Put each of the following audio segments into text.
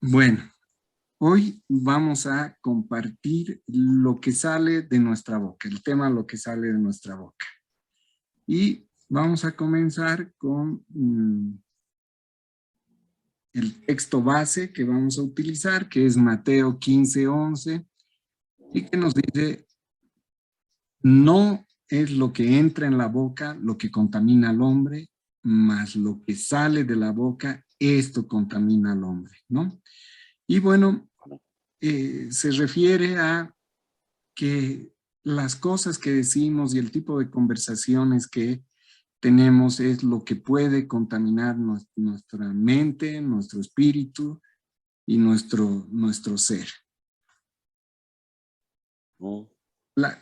Bueno, hoy vamos a compartir lo que sale de nuestra boca, el tema lo que sale de nuestra boca. Y vamos a comenzar con el texto base que vamos a utilizar, que es Mateo 15:11, y que nos dice, no es lo que entra en la boca lo que contamina al hombre, mas lo que sale de la boca, esto contamina al hombre, ¿no? Y bueno, se refiere a que las cosas que decimos y el tipo de conversaciones que tenemos es lo que puede contaminar nuestra mente, nuestro espíritu y nuestro ser.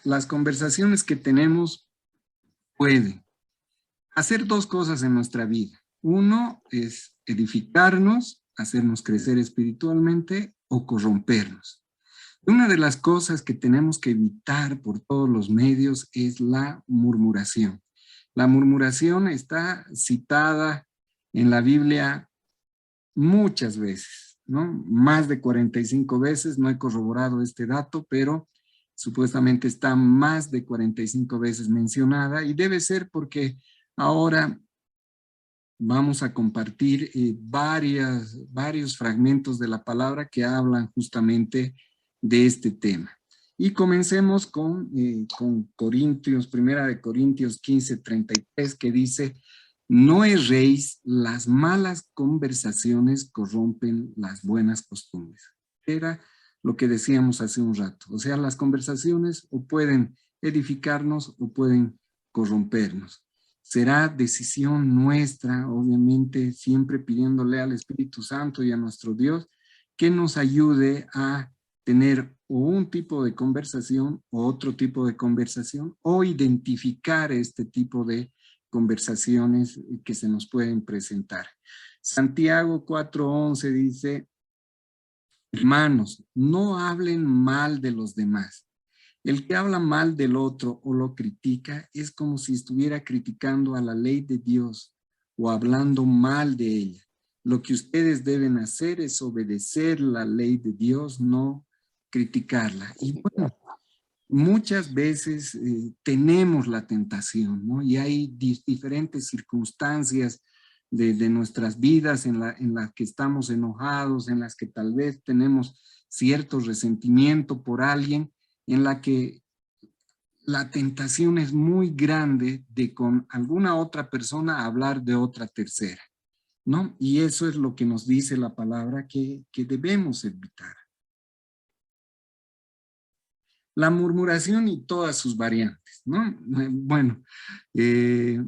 Las conversaciones que tenemos pueden hacer dos cosas en nuestra vida. Uno es edificarnos, hacernos crecer espiritualmente o corrompernos. Una de las cosas que tenemos que evitar por todos los medios es la murmuración. La murmuración está citada en la Biblia muchas veces, ¿no? Más de 45 veces, no he corroborado este dato, pero supuestamente está más de 45 veces mencionada y debe ser porque ahora vamos a compartir varios fragmentos de la palabra que hablan justamente de este tema. Y comencemos con Corintios, primera de Corintios 15:33, que dice, no erréis, las malas conversaciones corrompen las buenas costumbres. Era lo que decíamos hace un rato. O sea, las conversaciones o pueden edificarnos o pueden corrompernos. Será decisión nuestra, obviamente, siempre pidiéndole al Espíritu Santo y a nuestro Dios que nos ayude a tener o un tipo de conversación o otro tipo de conversación o identificar este tipo de conversaciones que se nos pueden presentar. Santiago 4:11 dice, hermanos, no hablen mal de los demás. El que habla mal del otro o lo critica es como si estuviera criticando a la ley de Dios o hablando mal de ella. Lo que ustedes deben hacer es obedecer la ley de Dios, no criticarla. Y bueno, muchas veces tenemos la tentación, ¿no? Y hay diferentes circunstancias de nuestras vidas en las que estamos enojados, en las que tal vez tenemos cierto resentimiento por alguien, en la que la tentación es muy grande de con alguna otra persona hablar de otra tercera, ¿no? Y eso es lo que nos dice la palabra que debemos evitar. La murmuración y todas sus variantes, ¿no? Bueno, eh,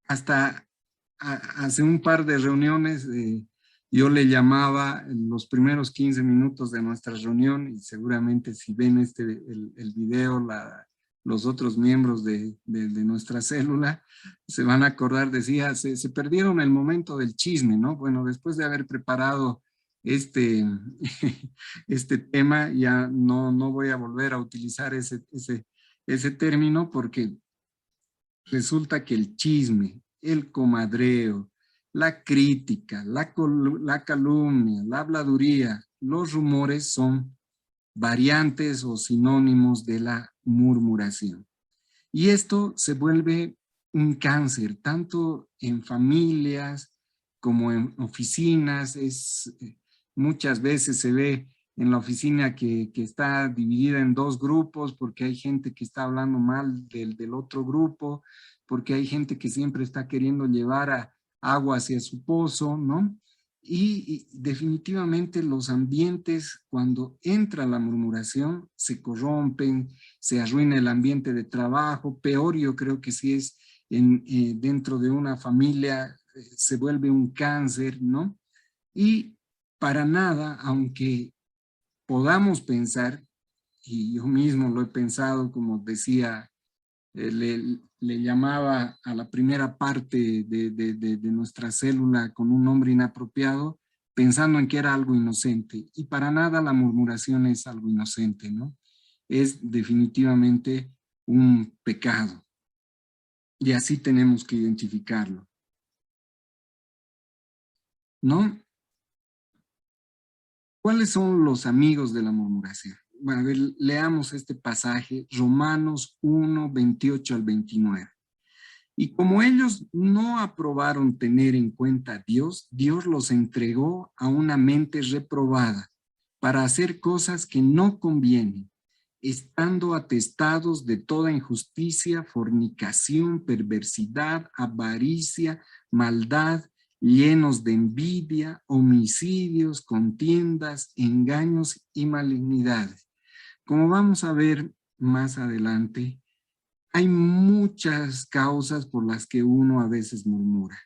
hasta hace un par de reuniones yo le llamaba los primeros 15 minutos de nuestra reunión y seguramente si ven el video, los otros miembros de nuestra célula se van a acordar, decía, se perdieron el momento del chisme, ¿no? Bueno, después de haber preparado este, este tema, ya no voy a volver a utilizar ese término porque resulta que el chisme, el comadreo, la crítica, la calumnia, la habladuría, los rumores son variantes o sinónimos de la murmuración. Y esto se vuelve un cáncer, tanto en familias como en oficinas. Muchas veces se ve en la oficina que está dividida en dos grupos porque hay gente que está hablando mal del otro grupo, porque hay gente que siempre está queriendo llevar agua hacia su pozo, ¿no? Y definitivamente los ambientes, cuando entra la murmuración, se corrompen, se arruina el ambiente de trabajo, peor yo creo que si es dentro de una familia, se vuelve un cáncer, ¿no? Y para nada, aunque podamos pensar, y yo mismo lo he pensado, como decía, le llamaba a la primera parte de nuestra célula con un nombre inapropiado, pensando en que era algo inocente. Y para nada la murmuración es algo inocente, ¿no? Es definitivamente un pecado. Y así tenemos que identificarlo, ¿no? ¿Cuáles son los amigos de la murmuración? Bueno, a ver, leamos este pasaje, Romanos 1, 28 al 29. Y como ellos no aprobaron tener en cuenta a Dios, Dios los entregó a una mente reprobada para hacer cosas que no convienen, estando atestados de toda injusticia, fornicación, perversidad, avaricia, maldad, llenos de envidia, homicidios, contiendas, engaños y malignidades. Como vamos a ver más adelante, hay muchas causas por las que uno a veces murmura.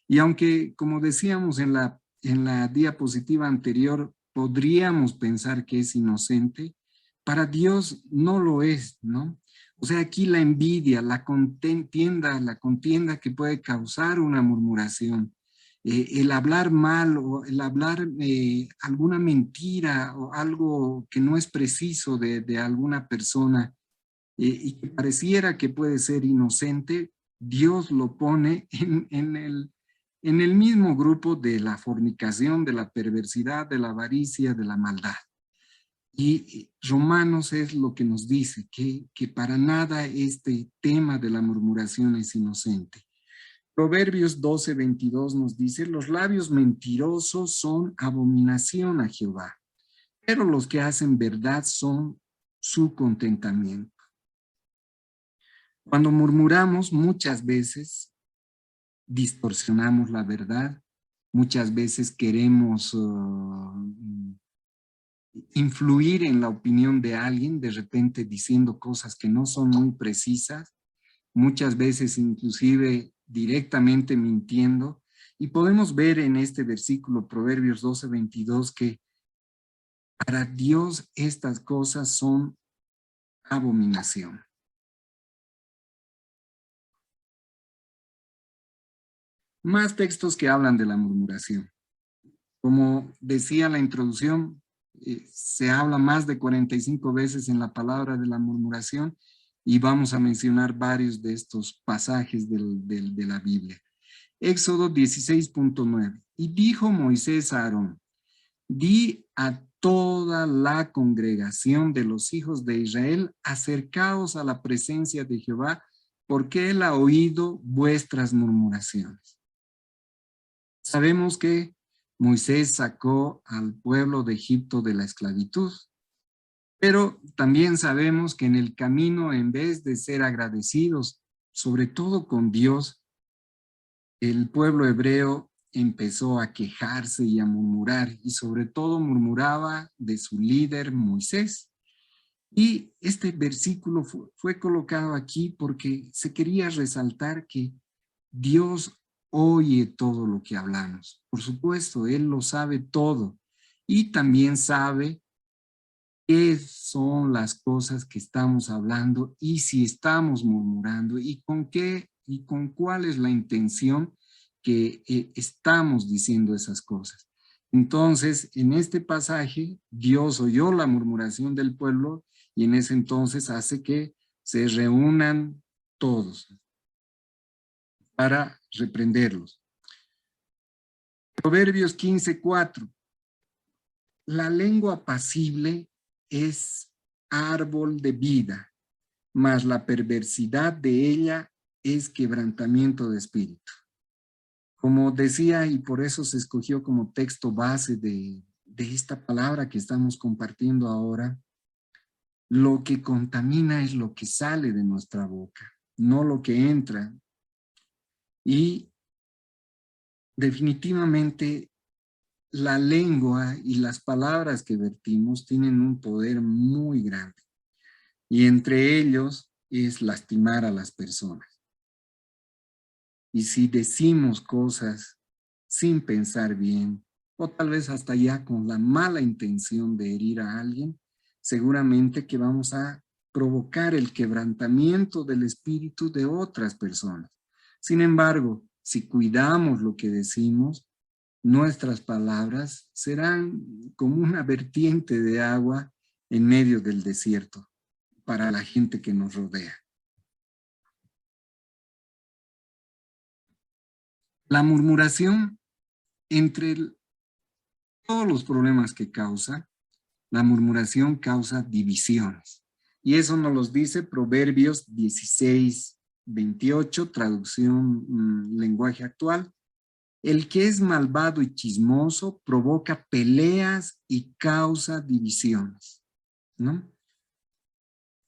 Y aunque, como decíamos en la diapositiva anterior, podríamos pensar que es inocente, para Dios no lo es, ¿no? O sea, aquí la envidia, la contienda que puede causar una murmuración, el hablar mal o el hablar alguna mentira o algo que no es preciso de alguna persona, y que pareciera que puede ser inocente, Dios lo pone en el mismo grupo de la fornicación, de la perversidad, de la avaricia, de la maldad. Y Romanos es lo que nos dice, que para nada este tema de la murmuración es inocente. Proverbios 12, 22 nos dice, los labios mentirosos son abominación a Jehová, pero los que hacen verdad son su contentamiento. Cuando murmuramos, muchas veces distorsionamos la verdad, muchas veces queremos influir en la opinión de alguien, de repente diciendo cosas que no son muy precisas, muchas veces inclusive directamente mintiendo. Y podemos ver en este versículo, Proverbios 12, 22, que para Dios estas cosas son abominación. Más textos que hablan de la murmuración. Como decía la introducción, se habla más de 45 veces en la palabra de la murmuración y vamos a mencionar varios de estos pasajes de la Biblia. Éxodo 16.9. Y dijo Moisés a Aarón, di a toda la congregación de los hijos de Israel, acercaos a la presencia de Jehová, porque él ha oído vuestras murmuraciones. Sabemos que Moisés sacó al pueblo de Egipto de la esclavitud, pero también sabemos que en el camino, en vez de ser agradecidos, sobre todo con Dios, el pueblo hebreo empezó a quejarse y a murmurar, y sobre todo murmuraba de su líder Moisés. Y este versículo fue colocado aquí porque se quería resaltar que Dios oye todo lo que hablamos. Por supuesto, Él lo sabe todo y también sabe qué son las cosas que estamos hablando y si estamos murmurando y con qué y con cuál es la intención que estamos diciendo esas cosas. Entonces, en este pasaje, Dios oyó la murmuración del pueblo y en ese entonces hace que se reúnan todos para reprenderlos. Proverbios 15:4. La lengua apacible es árbol de vida, mas la perversidad de ella es quebrantamiento de espíritu. Como decía, y por eso se escogió como texto base de esta palabra que estamos compartiendo ahora, lo que contamina es lo que sale de nuestra boca, no lo que entra. Y definitivamente la lengua y las palabras que vertimos tienen un poder muy grande. Y entre ellos es lastimar a las personas. Y si decimos cosas sin pensar bien, o tal vez hasta ya con la mala intención de herir a alguien, seguramente que vamos a provocar el quebrantamiento del espíritu de otras personas. Sin embargo, si cuidamos lo que decimos, nuestras palabras serán como una vertiente de agua en medio del desierto para la gente que nos rodea. La murmuración entre todos los problemas que causa, la murmuración causa divisiones. Y eso nos los dice Proverbios 16:28, traducción lenguaje actual. El que es malvado y chismoso provoca peleas y causa divisiones, ¿no?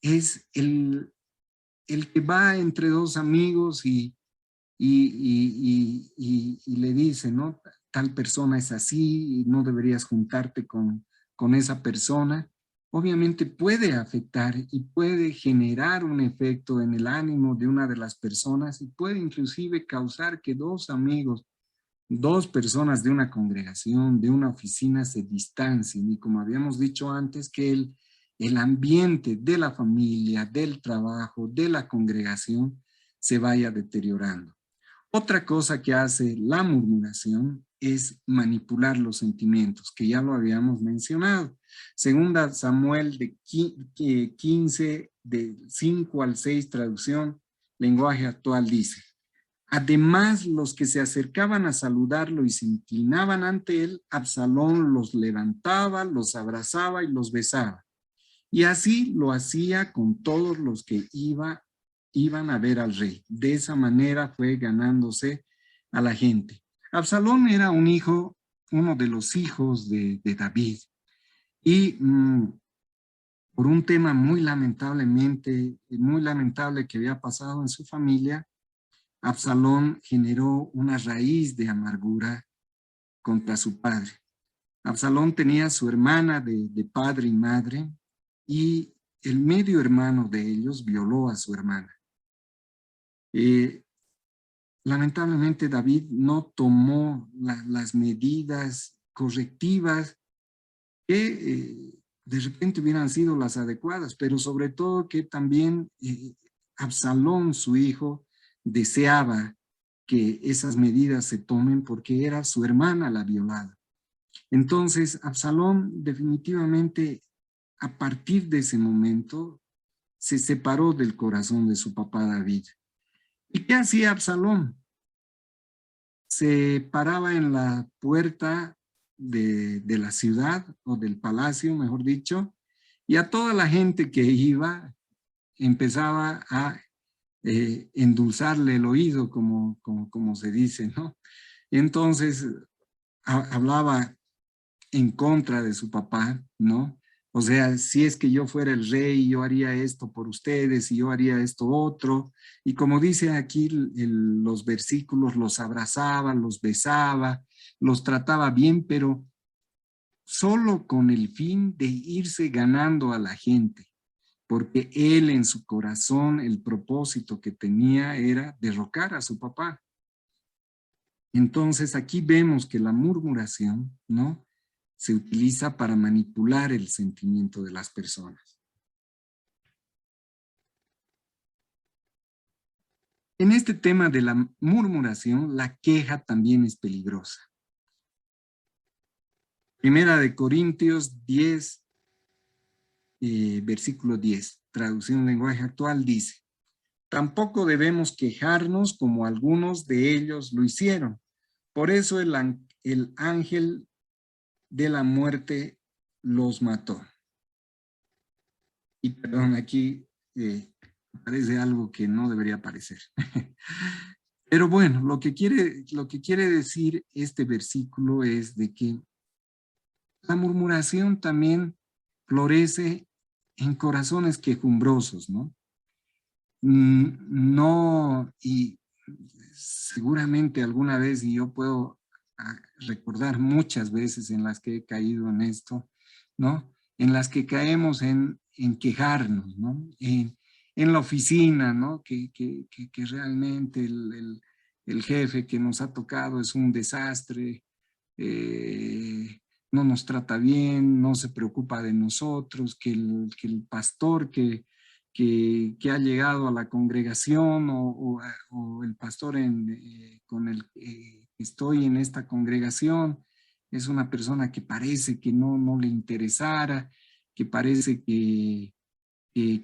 Es el que va entre dos amigos y le dice, ¿no? Tal persona es así y no deberías juntarte con esa persona. Obviamente puede afectar y puede generar un efecto en el ánimo de una de las personas y puede inclusive causar que dos amigos, dos personas de una congregación, de una oficina se distancien. Y como habíamos dicho antes, que el ambiente de la familia, del trabajo, de la congregación se vaya deteriorando. Otra cosa que hace la murmuración es manipular los sentimientos, que ya lo habíamos mencionado. Segunda Samuel de 15, de 5 al 6, traducción, lenguaje actual, dice: además, los que se acercaban a saludarlo y se inclinaban ante él, Absalón los levantaba, los abrazaba y los besaba. Y así lo hacía con todos los que iban a ver al rey. De esa manera fue ganándose a la gente. Absalón era uno de los hijos de David. Y por un tema muy lamentable que había pasado en su familia, Absalón generó una raíz de amargura contra su padre. Absalón tenía su hermana de padre y madre, y el medio hermano de ellos violó a su hermana. Lamentablemente David no tomó las medidas correctivas que de repente hubieran sido las adecuadas, pero sobre todo que también Absalón, su hijo, deseaba que esas medidas se tomen porque era su hermana la violada. Entonces, Absalón definitivamente, a partir de ese momento, se separó del corazón de su papá David. ¿Y qué hacía Absalón? Se paraba en la puerta de la ciudad o del palacio, mejor dicho, y a toda la gente que iba empezaba a endulzarle el oído, como se dice, ¿no? Entonces hablaba en contra de su papá, ¿no? O sea, si es que yo fuera el rey, yo haría esto por ustedes y yo haría esto otro. Y como dice aquí los versículos, los abrazaba, los besaba, los trataba bien, pero solo con el fin de irse ganando a la gente, porque él en su corazón, el propósito que tenía era derrocar a su papá. Entonces aquí vemos que la murmuración, ¿no?, se utiliza para manipular el sentimiento de las personas. En este tema de la murmuración, la queja también es peligrosa. Primera de Corintios 10, versículo 10, traducción lenguaje actual, dice: tampoco debemos quejarnos como algunos de ellos lo hicieron. Por eso el ángel de la muerte los mató. Y perdón, aquí parece algo que no debería aparecer. Pero bueno, lo que quiere decir este versículo es de que la murmuración también florece en corazones quejumbrosos, ¿no? No, y seguramente alguna vez, y yo puedo recordar muchas veces en las que he caído en esto, ¿no? En las que caemos en quejarnos, ¿no? En la oficina, ¿no? Que realmente el jefe que nos ha tocado es un desastre, no nos trata bien, no se preocupa de nosotros, que el pastor que ha llegado a la congregación o el pastor con el que estoy en esta congregación es una persona que parece que no le interesara, que parece que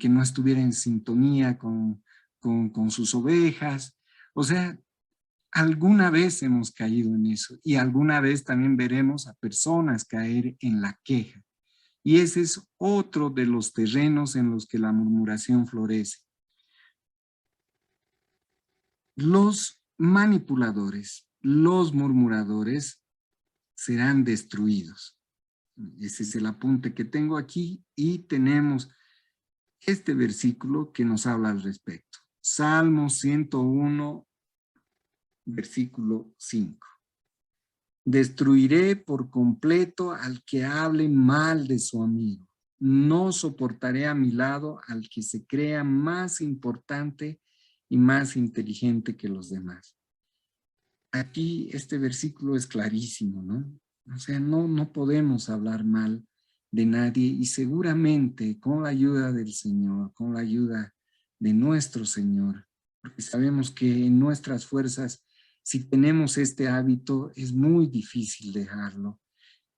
no estuviera en sintonía con sus ovejas. O sea, alguna vez hemos caído en eso y alguna vez también veremos a personas caer en la queja. Y ese es otro de los terrenos en los que la murmuración florece. Los manipuladores, los murmuradores serán destruidos. Ese es el apunte que tengo aquí y tenemos este versículo que nos habla al respecto. Salmo 101, versículo 5. Destruiré por completo al que hable mal de su amigo. No soportaré a mi lado al que se crea más importante y más inteligente que los demás. Aquí este versículo es clarísimo, ¿no? O sea, no podemos hablar mal de nadie y seguramente con la ayuda del Señor, con la ayuda de nuestro Señor, porque sabemos que en nuestras fuerzas, si tenemos este hábito, es muy difícil dejarlo,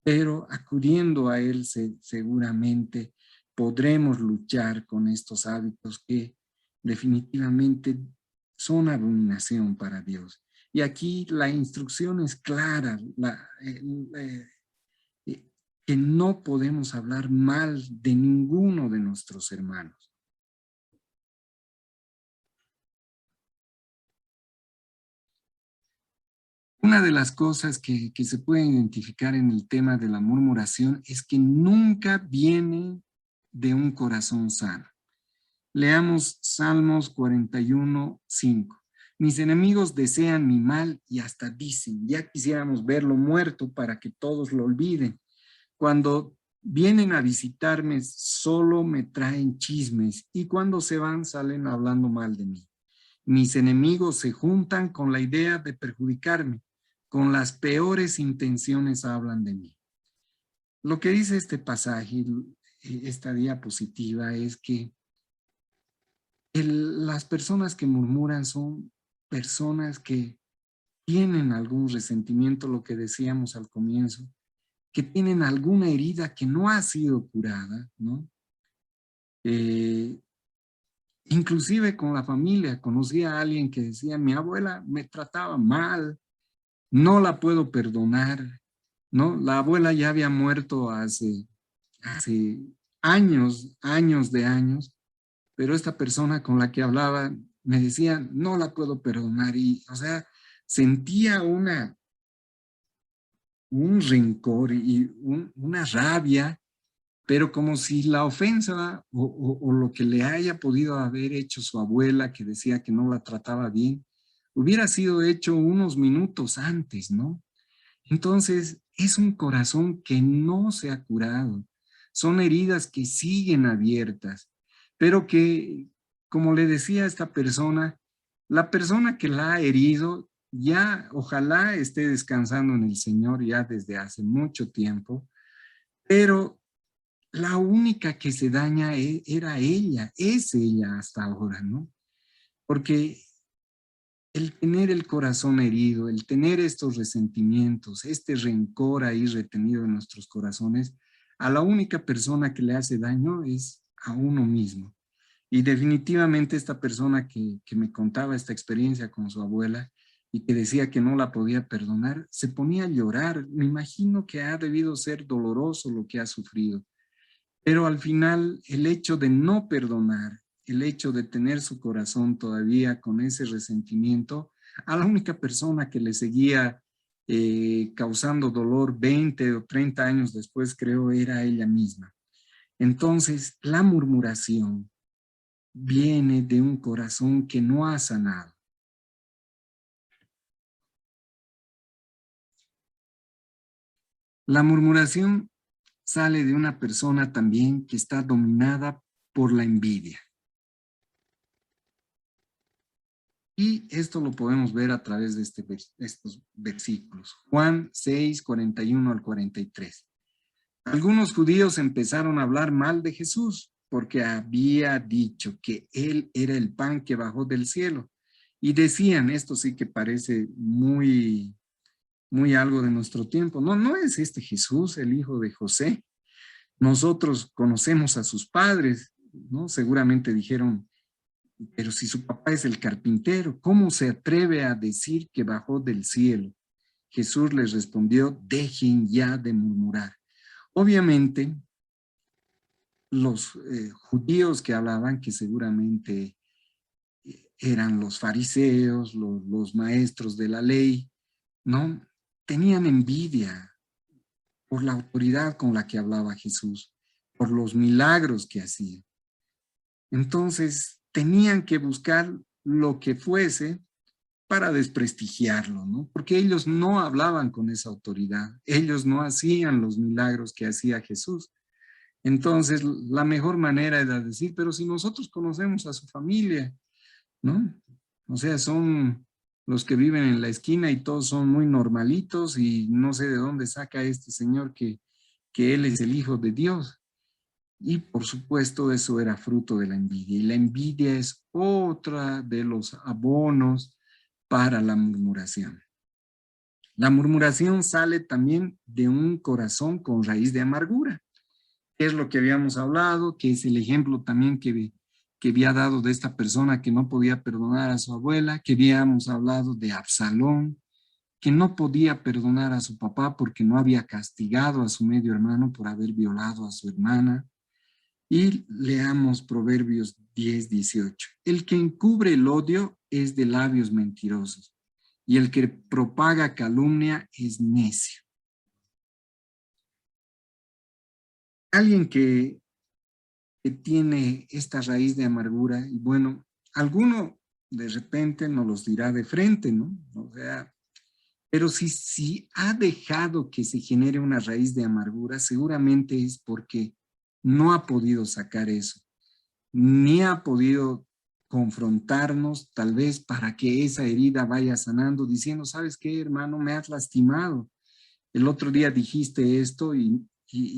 pero acudiendo a Él seguramente podremos luchar con estos hábitos que definitivamente son abominación para Dios. Y aquí la instrucción es clara, que no podemos hablar mal de ninguno de nuestros hermanos. Una de las cosas que se puede identificar en el tema de la murmuración es que nunca viene de un corazón sano. Leamos Salmos 41, 5. Mis enemigos desean mi mal y hasta dicen, ya quisiéramos verlo muerto para que todos lo olviden. Cuando vienen a visitarme, solo me traen chismes y cuando se van, salen hablando mal de mí. Mis enemigos se juntan con la idea de perjudicarme. Con las peores intenciones hablan de mí. Lo que dice este pasaje, esta diapositiva, es que las personas que murmuran son personas que tienen algún resentimiento, lo que decíamos al comienzo, que tienen alguna herida que no ha sido curada, ¿no? Inclusive con la familia, conocí a alguien que decía, mi abuela me trataba mal, no la puedo perdonar, ¿no? La abuela ya había muerto hace años de años, pero esta persona con la que hablaba me decía, no la puedo perdonar, y, o sea, sentía un rencor y una rabia, pero como si la ofensa o lo que le haya podido haber hecho su abuela, que decía que no la trataba bien, hubiera sido hecho unos minutos antes, ¿no? Entonces, es un corazón que no se ha curado. Son heridas que siguen abiertas, pero que, como le decía a esta persona, la persona que la ha herido ya ojalá esté descansando en el Señor ya desde hace mucho tiempo, pero la única que se daña era ella, es ella hasta ahora, ¿no? Porque el tener el corazón herido, el tener estos resentimientos, este rencor ahí retenido en nuestros corazones, a la única persona que le hace daño es a uno mismo. Y definitivamente esta persona que me contaba esta experiencia con su abuela y que decía que no la podía perdonar, se ponía a llorar. Me imagino que ha debido ser doloroso lo que ha sufrido. Pero al final, el hecho de no perdonar, el hecho de tener su corazón todavía con ese resentimiento, a la única persona que le seguía causando dolor 20 o 30 años después, creo, era ella misma. Entonces, la murmuración viene de un corazón que no ha sanado. La murmuración sale de una persona también que está dominada por la envidia. Y esto lo podemos ver a través de estos versículos. Juan 6, 41 al 43. Algunos judíos empezaron a hablar mal de Jesús porque había dicho que él era el pan que bajó del cielo. Y decían, esto sí que parece muy algo de nuestro tiempo. No es este Jesús, el hijo de José. Nosotros conocemos a sus padres, ¿no? Seguramente dijeron, pero si su papá es el carpintero, ¿cómo se atreve a decir que bajó del cielo? Jesús les respondió, dejen ya de murmurar. Obviamente, los judíos que hablaban, que seguramente eran los fariseos, los maestros de la ley, ¿no? Tenían envidia por la autoridad con la que hablaba Jesús, por los milagros que hacía. Entonces, tenían que buscar lo que fuese para desprestigiarlo, ¿no? Porque ellos no hablaban con esa autoridad, ellos no hacían los milagros que hacía Jesús. Entonces, la mejor manera era decir, pero si nosotros conocemos a su familia, ¿no? O sea, son los que viven en la esquina y todos son muy normalitos y no sé de dónde saca este señor que él es el Hijo de Dios. Y por supuesto eso era fruto de la envidia. Y la envidia es otra de los abonos para la murmuración. La murmuración sale también de un corazón con raíz de amargura. Es lo que habíamos hablado, que es el ejemplo también que había dado de esta persona que no podía perdonar a su abuela, que habíamos hablado de Absalón, que no podía perdonar a su papá porque no había castigado a su medio hermano por haber violado a su hermana. Y leamos Proverbios 10:18. El que encubre el odio es de labios mentirosos, y el que propaga calumnia es necio. Alguien que tiene esta raíz de amargura, y bueno, alguno de repente nos los dirá de frente, ¿no? O sea, pero si ha dejado que se genere una raíz de amargura, seguramente es porque no ha podido sacar eso, ni ha podido confrontarnos tal vez para que esa herida vaya sanando, diciendo, ¿sabes qué, hermano? Me has lastimado. El otro día dijiste esto y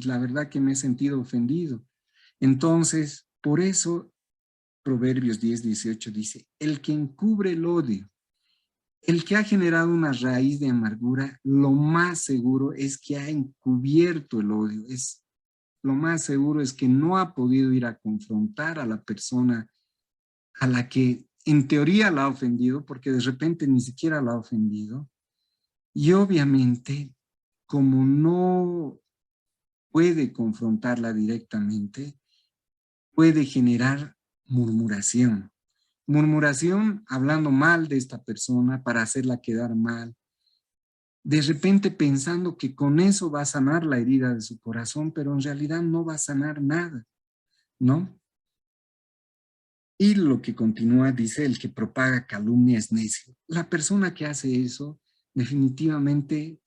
la verdad que me he sentido ofendido. Entonces, por eso Proverbios 10:18 dice, el que encubre el odio, el que ha generado una raíz de amargura, lo más seguro es que ha encubierto el odio. Lo más seguro es que no ha podido ir a confrontar a la persona a la que en teoría la ha ofendido, porque de repente ni siquiera la ha ofendido. Y obviamente, como no puede confrontarla directamente, puede generar murmuración. Murmuración hablando mal de esta persona para hacerla quedar mal. De repente pensando que con eso va a sanar la herida de su corazón, pero en realidad no va a sanar nada, ¿no? Y lo que continúa dice, el que propaga calumnia es necio. La persona que hace eso definitivamente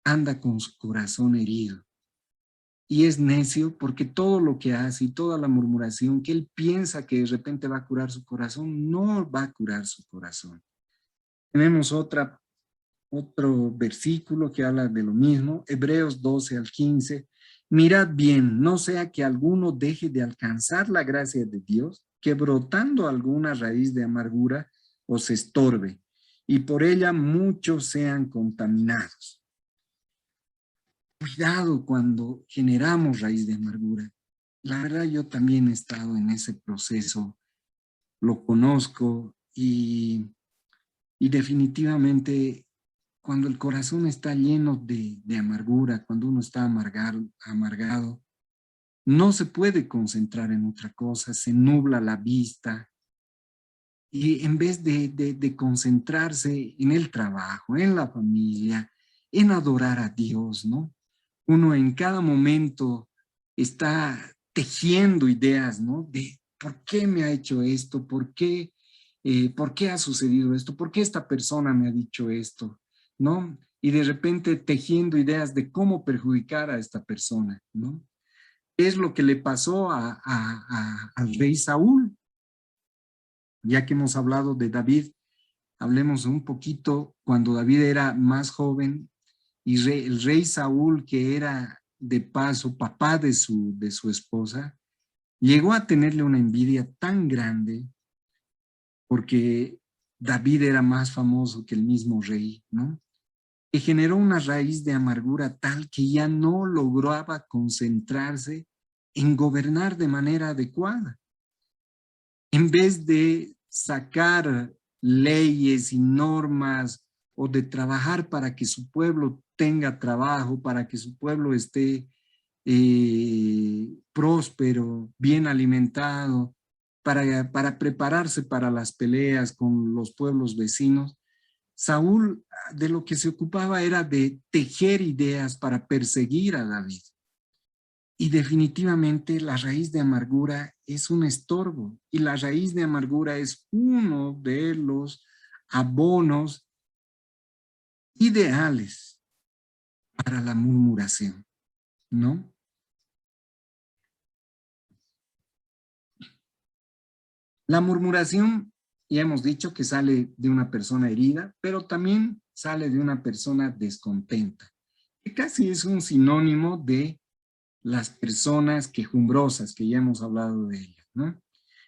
anda con su corazón herido. Y es necio porque todo lo que hace y toda la murmuración que él piensa que de repente va a curar su corazón, no va a curar su corazón. Tenemos otro versículo que habla de lo mismo, Hebreos 12:15. Mirad bien, no sea que alguno deje de alcanzar la gracia de Dios, que brotando alguna raíz de amargura os estorbe, y por ella muchos sean contaminados. Cuidado cuando generamos raíz de amargura. La verdad yo también he estado en ese proceso, lo conozco y definitivamente cuando el corazón está lleno de amargura, cuando uno está amargado, no se puede concentrar en otra cosa, se nubla la vista y en vez de concentrarse en el trabajo, en la familia, en adorar a Dios, ¿no? Uno en cada momento está tejiendo ideas, ¿no? De por qué me ha hecho esto, por qué ha sucedido esto, por qué esta persona me ha dicho esto, ¿no? Y de repente tejiendo ideas de cómo perjudicar a esta persona, ¿no? Es lo que le pasó al rey Saúl. Ya que hemos hablado de David, hablemos un poquito cuando David era más joven y el rey Saúl, que era de paso papá de su esposa, llegó a tenerle una envidia tan grande porque David era más famoso que el mismo rey, ¿no? Que generó una raíz de amargura tal que ya no lograba concentrarse en gobernar de manera adecuada. en vez de sacar leyes y normas o de trabajar para que su pueblo tenga trabajo, para que su pueblo esté próspero, bien alimentado, para prepararse para las peleas con los pueblos vecinos, Saúl de lo que se ocupaba era de tejer ideas para perseguir a David. Y definitivamente la raíz de amargura es un estorbo, y la raíz de amargura es uno de los abonos ideales para la murmuración, ¿no? La murmuración, ya hemos dicho que sale de una persona herida, pero también sale de una persona descontenta, que casi es un sinónimo de las personas quejumbrosas, que ya hemos hablado de ellas, ¿no?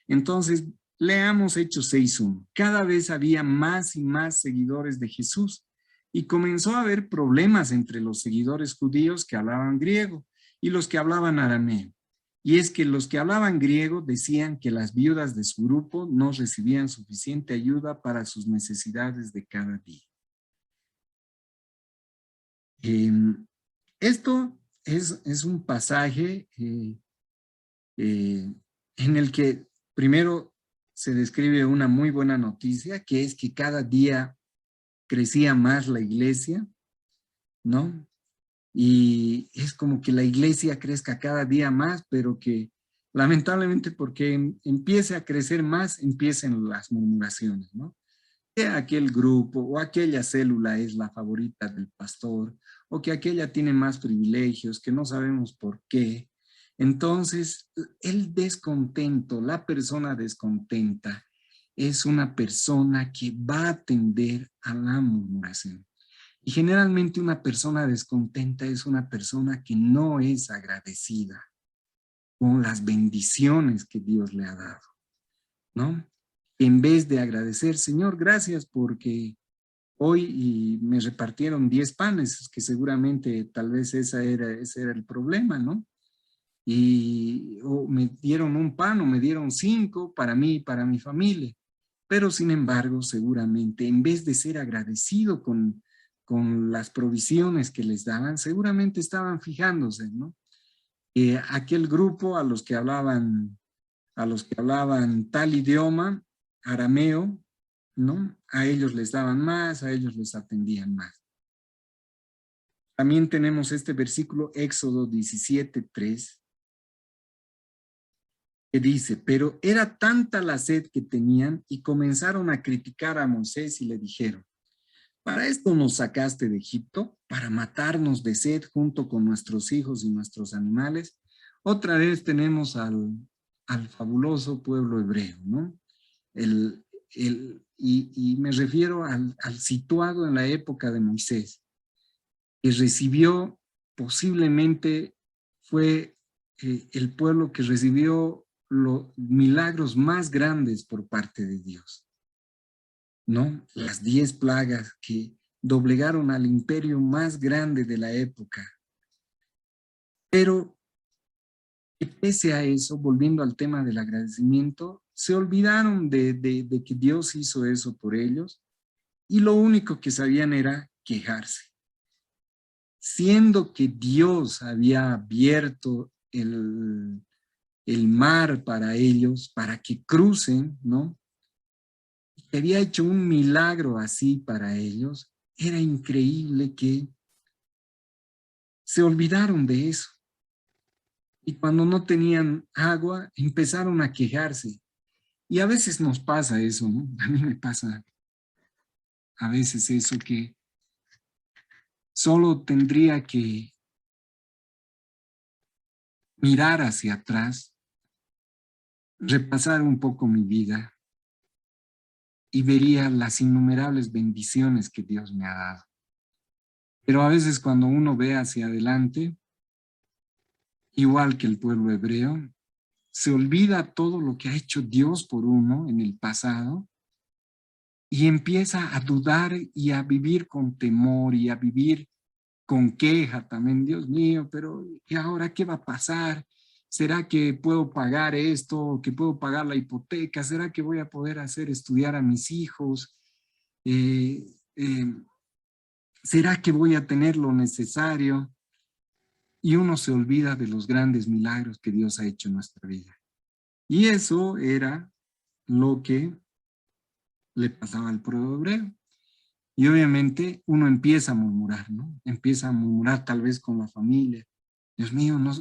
Entonces, leamos Hechos 6:1. Cada vez había más y más seguidores de Jesús y comenzó a haber problemas entre los seguidores judíos que hablaban griego y los que hablaban arameo. Y es que los que hablaban griego decían que las viudas de su grupo no recibían suficiente ayuda para sus necesidades de cada día. Esto es un pasaje en el que primero se describe una muy buena noticia, que es que cada día crecía más la iglesia, ¿no? Y es como que la iglesia crezca cada día más, pero que lamentablemente porque empiece a crecer más, empiecen las murmuraciones, ¿no? Que aquel grupo o aquella célula es la favorita del pastor, o que aquella tiene más privilegios, que no sabemos por qué. Entonces, el descontento, la persona descontenta, es una persona que va a tender a la murmuración. Y generalmente una persona descontenta es una persona que no es agradecida con las bendiciones que Dios le ha dado, ¿no? En vez de agradecer, Señor, gracias porque hoy me repartieron 10 panes, que seguramente tal vez ese era el problema, ¿no? O me dieron un pan o me dieron 5 para mí y para mi familia. Pero sin embargo, seguramente, en vez de ser agradecido con las provisiones que les daban, seguramente estaban fijándose, ¿no? Aquel grupo a los que hablaban tal idioma, arameo, ¿no? A ellos les daban más, a ellos les atendían más. También tenemos este versículo, Éxodo 17:3, que dice, pero era tanta la sed que tenían y comenzaron a criticar a Moisés y le dijeron, ¿para esto nos sacaste de Egipto? ¿Para matarnos de sed junto con nuestros hijos y nuestros animales? Otra vez tenemos al fabuloso pueblo hebreo, ¿no? Y me refiero al situado en la época de Moisés, que recibió, posiblemente fue el pueblo que recibió los milagros más grandes por parte de Dios, ¿no? Las 10 plagas que doblegaron al imperio más grande de la época. Pero pese a eso, volviendo al tema del agradecimiento, se olvidaron de que Dios hizo eso por ellos y lo único que sabían era quejarse. Siendo que Dios había abierto el mar para ellos, para que crucen, ¿no? Había hecho un milagro así para ellos, era increíble que se olvidaron de eso. Y cuando no tenían agua, empezaron a quejarse. Y a veces nos pasa eso, ¿no? A mí me pasa a veces eso, que solo tendría que mirar hacia atrás, repasar un poco mi vida y vería las innumerables bendiciones que Dios me ha dado. Pero a veces cuando uno ve hacia adelante, igual que el pueblo hebreo, se olvida todo lo que ha hecho Dios por uno en el pasado y empieza a dudar y a vivir con temor y a vivir con queja también. Dios mío, pero ¿y ahora qué va a pasar? ¿Será que puedo pagar esto? ¿Que puedo pagar la hipoteca? ¿Será que voy a poder hacer estudiar a mis hijos? Eh, eh, ¿Será que voy a tener lo necesario? Y uno se olvida de los grandes milagros que Dios ha hecho en nuestra vida. Y eso era lo que le pasaba al pueblo hebreo. Y obviamente uno empieza a murmurar, ¿no? Empieza a murmurar tal vez con la familia. Dios mío, no,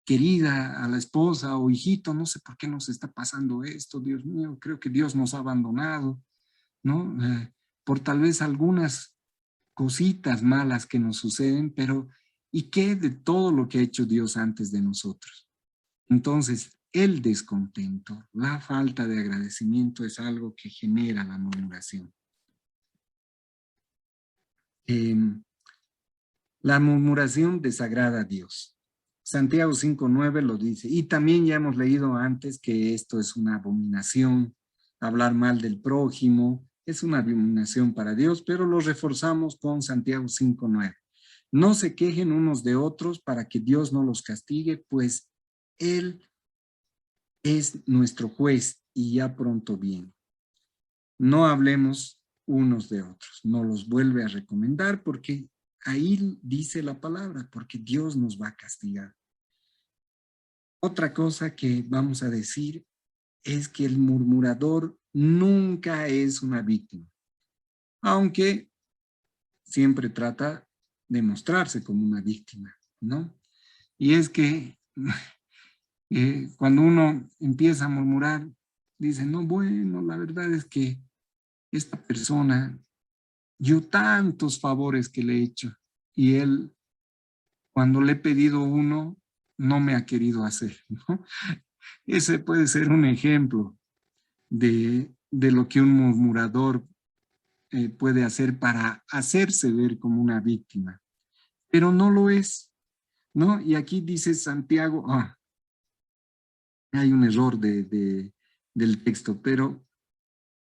querida, a la esposa o hijito, no sé por qué nos está pasando esto, Dios mío, creo que Dios nos ha abandonado, ¿no? Por tal vez algunas cositas malas que nos suceden, pero ¿y qué de todo lo que ha hecho Dios antes de nosotros? Entonces, el descontento, la falta de agradecimiento es algo que genera la murmuración. La murmuración desagrada a Dios. Santiago 5:9 lo dice. Y también ya hemos leído antes que esto es una abominación. Hablar mal del prójimo es una abominación para Dios, pero lo reforzamos con Santiago 5:9. No se quejen unos de otros para que Dios no los castigue, pues Él es nuestro juez y ya pronto viene. No hablemos unos de otros. No los vuelve a recomendar porque ahí dice la palabra, porque Dios nos va a castigar. Otra cosa que vamos a decir es que el murmurador nunca es una víctima, aunque siempre trata de mostrarse como una víctima, ¿no? Y es que cuando uno empieza a murmurar, dice, no, bueno, la verdad es que esta persona, yo tantos favores que le he hecho, y él, cuando le he pedido uno, no me ha querido hacer, ¿no? Ese puede ser un ejemplo de lo que un murmurador puede hacer para hacerse ver como una víctima, pero no lo es, ¿no? Y aquí dice Santiago, hay un error del texto, pero,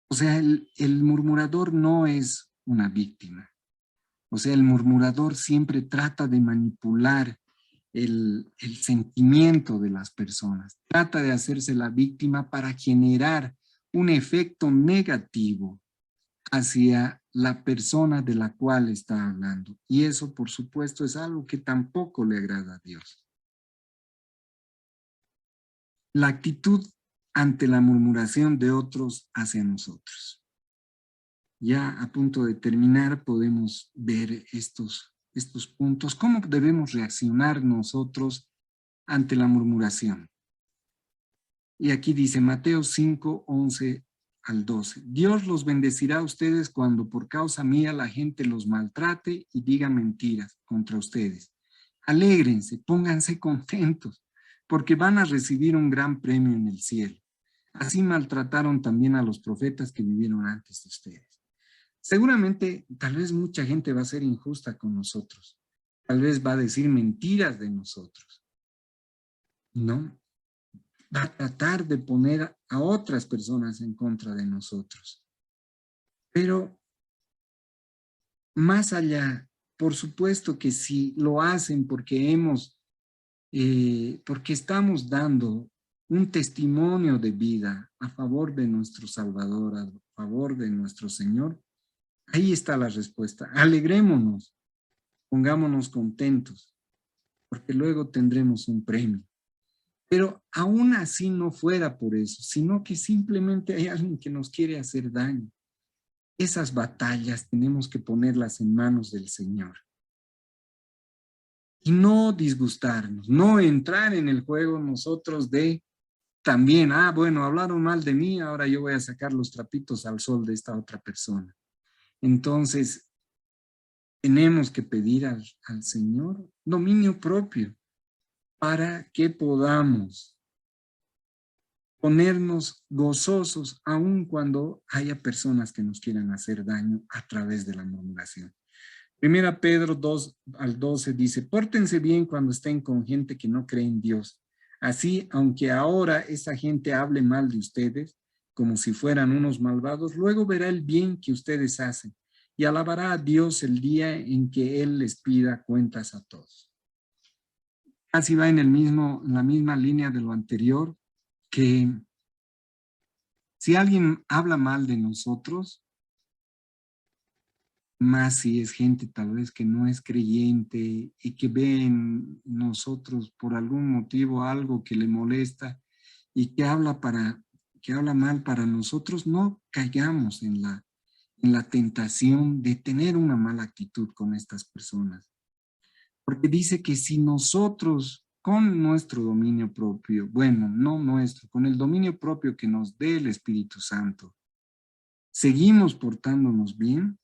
o sea, el murmurador no es una víctima. O sea, el murmurador siempre trata de manipular el sentimiento de las personas, trata de hacerse la víctima para generar un efecto negativo hacia la persona de la cual está hablando. Y eso, por supuesto, es algo que tampoco le agrada a Dios. La actitud ante la murmuración de otros hacia nosotros. Ya a punto de terminar podemos ver estos puntos. ¿Cómo debemos reaccionar nosotros ante la murmuración? Y aquí dice Mateo 5:11 al 12. Dios los bendecirá a ustedes cuando por causa mía la gente los maltrate y diga mentiras contra ustedes. Alégrense, pónganse contentos, porque van a recibir un gran premio en el cielo. Así maltrataron también a los profetas que vivieron antes de ustedes. Seguramente, tal vez mucha gente va a ser injusta con nosotros. Tal vez va a decir mentiras de nosotros, ¿no? Va a tratar de poner a otras personas en contra de nosotros. Pero más allá, por supuesto que si lo hacen porque porque estamos dando un testimonio de vida a favor de nuestro Salvador, a favor de nuestro Señor, ahí está la respuesta. Alegrémonos, pongámonos contentos, porque luego tendremos un premio. Pero aún así no fuera por eso, sino que simplemente hay alguien que nos quiere hacer daño. Esas batallas tenemos que ponerlas en manos del Señor. Y no disgustarnos, no entrar en el juego nosotros de también, bueno, hablaron mal de mí, ahora yo voy a sacar los trapitos al sol de esta otra persona. Entonces, tenemos que pedir al Señor dominio propio para que podamos ponernos gozosos aun cuando haya personas que nos quieran hacer daño a través de la murmuración. Primera Pedro 2:12 dice, pórtense bien cuando estén con gente que no cree en Dios. Así, aunque ahora esa gente hable mal de ustedes, como si fueran unos malvados, luego verá el bien que ustedes hacen y alabará a Dios el día en que Él les pida cuentas a todos. casi va en la misma línea de lo anterior, que si alguien habla mal de nosotros, más si es gente tal vez que no es creyente y que ve en nosotros por algún motivo algo que le molesta y que habla mal para nosotros, no caigamos en la tentación de tener una mala actitud con estas personas. Porque dice que si nosotros con nuestro dominio propio, bueno, no nuestro, con el dominio propio que nos dé el Espíritu Santo, seguimos portándonos bien,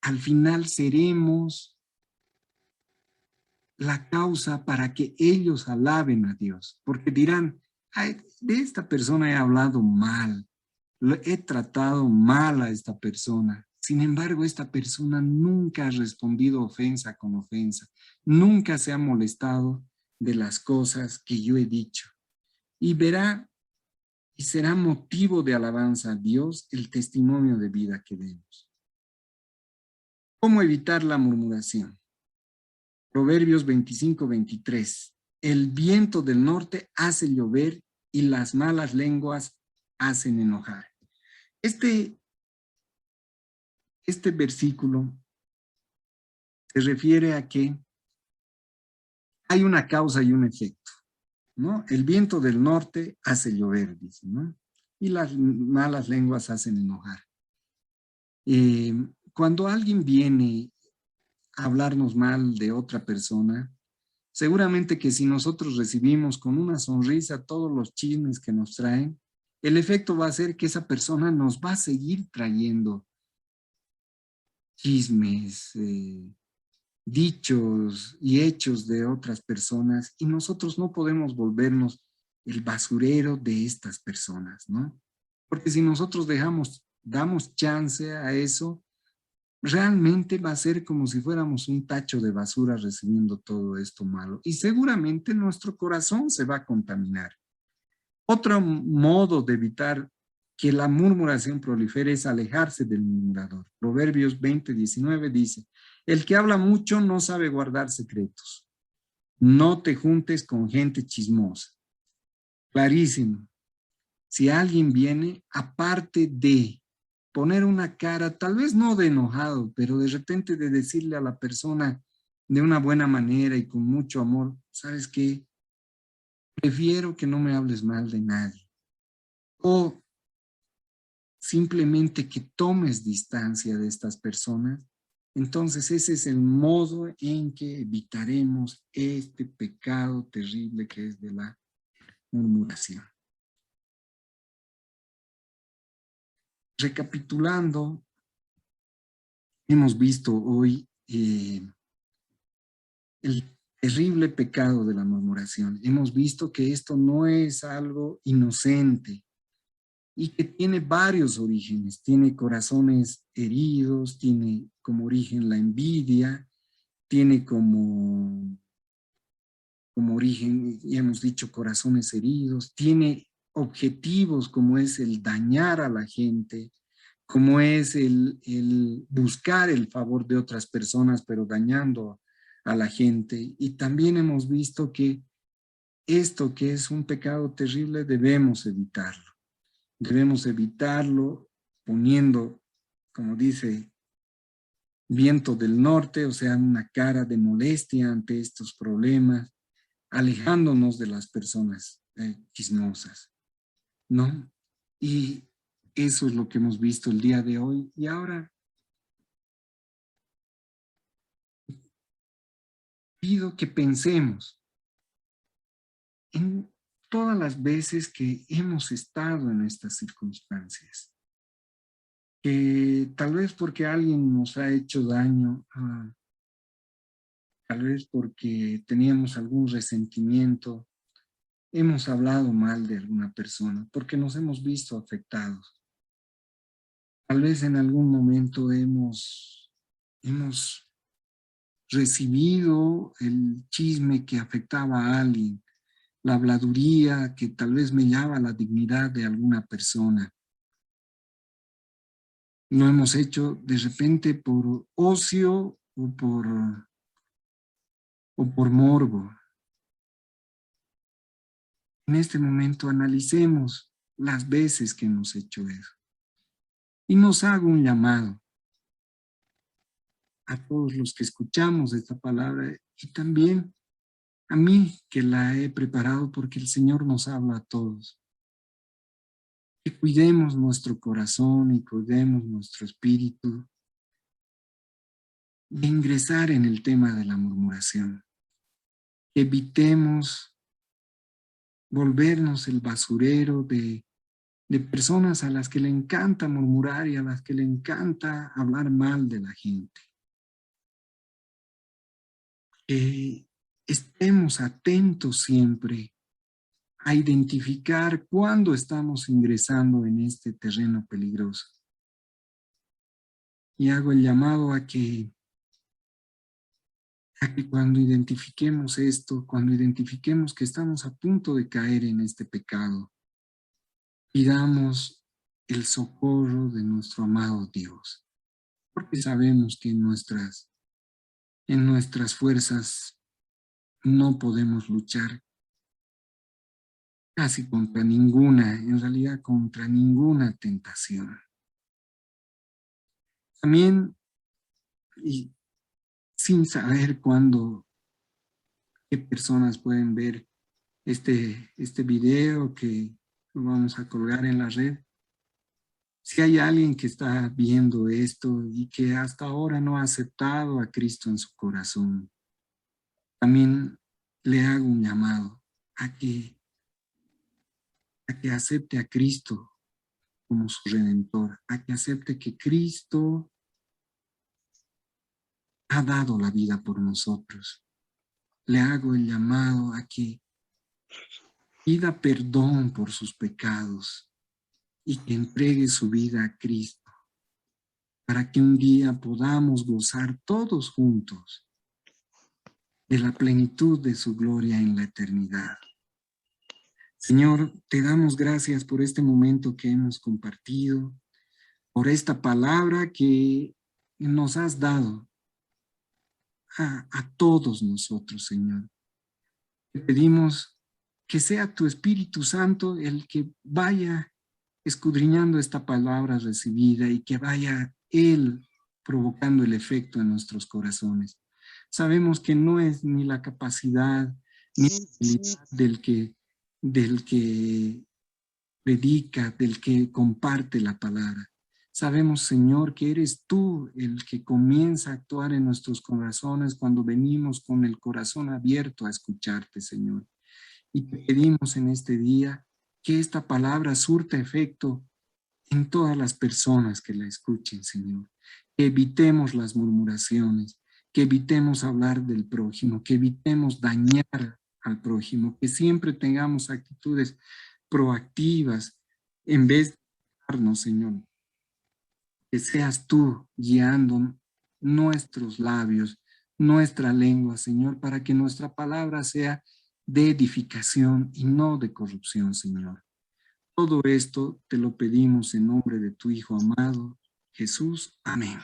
al final seremos la causa para que ellos alaben a Dios, porque dirán, ay, de esta persona he hablado mal, he tratado mal a esta persona. Sin embargo, esta persona nunca ha respondido ofensa con ofensa, nunca se ha molestado de las cosas que yo he dicho. Y verá y será motivo de alabanza a Dios el testimonio de vida que demos. ¿Cómo evitar la murmuración? Proverbios 25-23. El viento del norte hace llover y las malas lenguas hacen enojar. Este versículo se refiere a que hay una causa y un efecto, ¿no? El viento del norte hace llover, dice, ¿no? Y las malas lenguas hacen enojar. Cuando alguien viene a hablarnos mal de otra persona, seguramente que si nosotros recibimos con una sonrisa todos los chismes que nos traen, el efecto va a ser que esa persona nos va a seguir trayendo chismes, dichos y hechos de otras personas y nosotros no podemos volvernos el basurero de estas personas, ¿no? Porque si nosotros damos chance a eso, realmente va a ser como si fuéramos un tacho de basura recibiendo todo esto malo y seguramente nuestro corazón se va a contaminar. Otro modo de evitar que la murmuración prolifere es alejarse del murmurador. Proverbios 20:19 dice, el que habla mucho no sabe guardar secretos. No te juntes con gente chismosa. Clarísimo. Si alguien viene, aparte de poner una cara, tal vez no de enojado, pero de repente de decirle a la persona de una buena manera y con mucho amor, ¿sabes qué? Prefiero que no me hables mal de nadie. O simplemente que tomes distancia de estas personas, entonces ese es el modo en que evitaremos este pecado terrible que es de la murmuración. Recapitulando, hemos visto hoy el terrible pecado de la murmuración. Hemos visto que esto no es algo inocente y que tiene varios orígenes. Tiene corazones heridos, tiene como origen la envidia, tiene como origen, ya hemos dicho, corazones heridos, tiene objetivos como es el dañar a la gente, como es el buscar el favor de otras personas, pero dañando a la gente. Y también hemos visto que esto que es un pecado terrible debemos evitarlo. Debemos evitarlo poniendo, como dice, viento del norte, o sea, una cara de molestia ante estos problemas, alejándonos de las personas chismosas, ¿no? Y eso es lo que hemos visto el día de hoy. Y ahora pido que pensemos en todas las veces que hemos estado en estas circunstancias. Que tal vez porque alguien nos ha hecho daño, tal vez porque teníamos algún resentimiento, hemos hablado mal de alguna persona, porque nos hemos visto afectados. Tal vez en algún momento hemos recibido el chisme que afectaba a alguien, la habladuría que tal vez mellaba la dignidad de alguna persona. Lo hemos hecho de repente por ocio o por morbo. En este momento analicemos las veces que hemos hecho eso. Y nos hago un llamado a todos los que escuchamos esta palabra y también a mí que la he preparado porque el Señor nos habla a todos. Que cuidemos nuestro corazón y cuidemos nuestro espíritu de ingresar en el tema de la murmuración. Evitemos volvernos el basurero de personas a las que le encanta murmurar y a las que le encanta hablar mal de la gente. Estemos atentos siempre a identificar cuándo estamos ingresando en este terreno peligroso. Y hago el llamado a que cuando identifiquemos esto, cuando identifiquemos que estamos a punto de caer en este pecado, pidamos el socorro de nuestro amado Dios, porque sabemos que en nuestras fuerzas no podemos luchar casi contra ninguna, en realidad contra ninguna tentación. También, y sin saber qué personas pueden ver este video que lo vamos a colgar en la red. Si hay alguien que está viendo esto y que hasta ahora no ha aceptado a Cristo en su corazón, también le hago un llamado a que acepte a Cristo como su Redentor, a que acepte que Cristo ha dado la vida por nosotros. Le hago el llamado a que pida perdón por sus pecados y que entregue su vida a Cristo para que un día podamos gozar todos juntos de la plenitud de su gloria en la eternidad. Señor, te damos gracias por este momento que hemos compartido, por esta palabra que nos has dado a todos nosotros, Señor. Te pedimos que sea tu Espíritu Santo el que vaya escudriñando esta palabra recibida y que vaya Él provocando el efecto en nuestros corazones. Sabemos que no es ni la capacidad ni la habilidad del que predica, del que comparte la palabra. Sabemos, Señor, que eres tú el que comienza a actuar en nuestros corazones cuando venimos con el corazón abierto a escucharte, Señor. Y te pedimos en este día que esta palabra surta efecto en todas las personas que la escuchen, Señor. Que evitemos las murmuraciones, que evitemos hablar del prójimo, que evitemos dañar al prójimo, que siempre tengamos actitudes proactivas en vez de darnos, Señor. Que seas tú guiando nuestros labios, nuestra lengua, Señor, para que nuestra palabra sea de edificación y no de corrupción, Señor. Todo esto te lo pedimos en nombre de tu Hijo amado, Jesús. Amén.